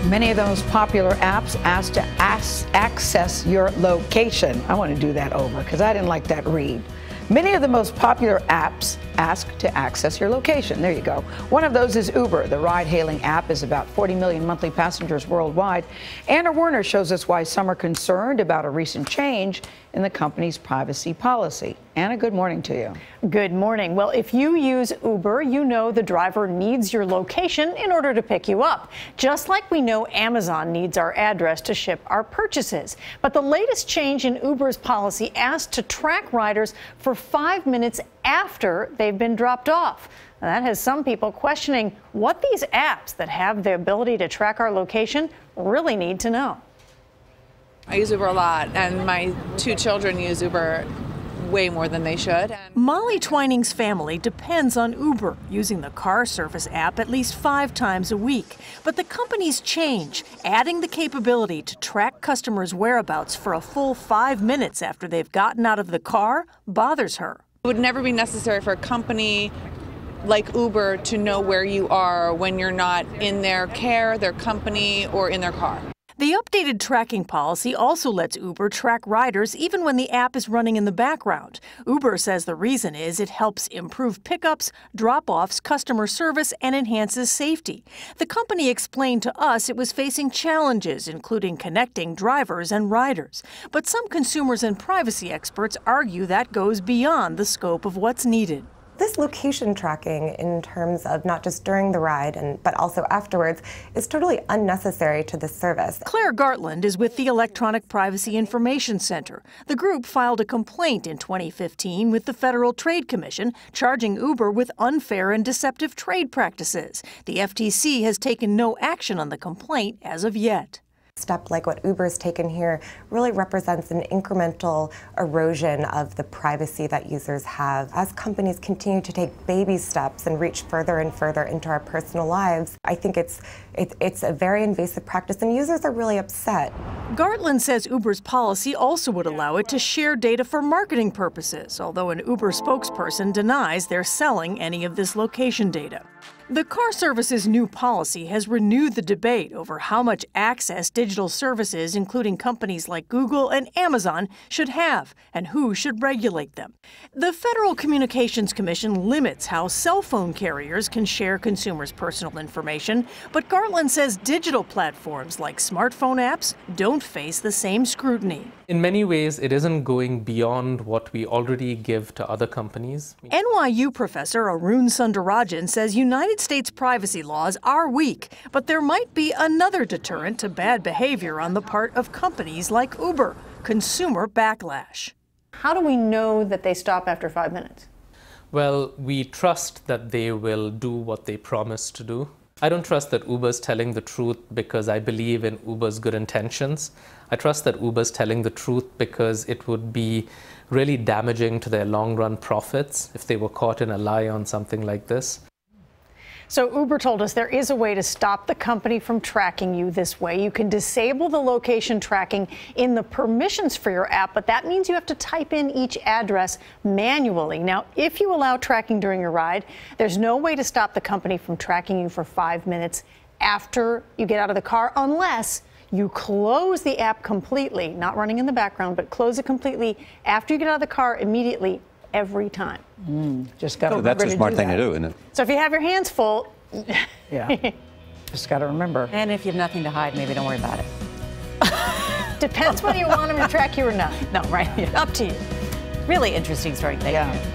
Many of the most popular apps ask to access your location. I want to do that over because I didn't like that read. Many of the most popular apps ask to access your location. There you go. One of those is Uber. The ride-hailing app is about 40 million monthly passengers worldwide. Anna Werner shows us why some are concerned about a recent change in the company's privacy policy. Anna, good morning to you. Good morning. Well, if you use Uber, you know the driver needs your location in order to pick you up, just like we know Amazon needs our address to ship our purchases. But the latest change in Uber's policy asks to track riders for 5 minutes after they've been dropped off. Now, that has some people questioning what these apps that have the ability to track our location really need to know. I use Uber a lot, and my 2 children use Uber way more than they should. Molly Twining's family depends on Uber, using the car service app at least 5 times a week. But the company's change, adding the capability to track customers' whereabouts for a full 5 minutes after they've gotten out of the car, bothers her. It would never be necessary for a company like Uber to know where you are when you're not in their care, their company, or in their car. The updated tracking policy also lets Uber track riders even when the app is running in the background. Uber says the reason is it helps improve pickups, drop-offs, customer service, and enhances safety. The company explained to us it was facing challenges, including connecting drivers and riders. But some consumers and privacy experts argue that goes beyond the scope of what's needed. This location tracking in terms of not just during the ride but also afterwards is totally unnecessary to this service. Claire Gartland is with the Electronic Privacy Information Center. The group filed a complaint in 2015 with the Federal Trade Commission charging Uber with unfair and deceptive trade practices. The FTC has taken no action on the complaint as of yet. Step like what Uber's taken here really represents an incremental erosion of the privacy that users have. As companies continue to take baby steps and reach further and further into our personal lives, I think it's a very invasive practice, and users are really upset. Gartland says Uber's policy also would allow it to share data for marketing purposes, although an Uber spokesperson denies they're selling any of this location data. The car service's new policy has renewed the debate over how much access digital services, including companies like Google and Amazon, should have and who should regulate them. The Federal Communications Commission limits how cell phone carriers can share consumers' personal information, but Gartland says digital platforms like smartphone apps don't face the same scrutiny. In many ways, it isn't going beyond what we already give to other companies. NYU professor Arun Sundarajan says United States privacy laws are weak, but there might be another deterrent to bad behavior on the part of companies like Uber: consumer backlash. How do we know that they stop after 5 minutes? Well, we trust that they will do what they promise to do. I don't trust that Uber's telling the truth because I believe in Uber's good intentions. I trust that Uber's telling the truth because it would be really damaging to their long-run profits if they were caught in a lie on something like this. So Uber told us there is a way to stop the company from tracking you this way. You can disable the location tracking in the permissions for your app, but that means you have to type in each address manually. Now, if you allow tracking during your ride, there's no way to stop the company from tracking you for 5 minutes after you get out of the car, unless you close the app completely, not running in the background, but close it completely after you get out of the car immediately, every time. Just got to remember. That's a smart thing to do, isn't it? So if you have your hands full, yeah, just got to remember. And if you have nothing to hide, maybe don't worry about it. Depends whether you want them to track you or not. No, right? Yeah. Up to you. Really interesting story. Thank you.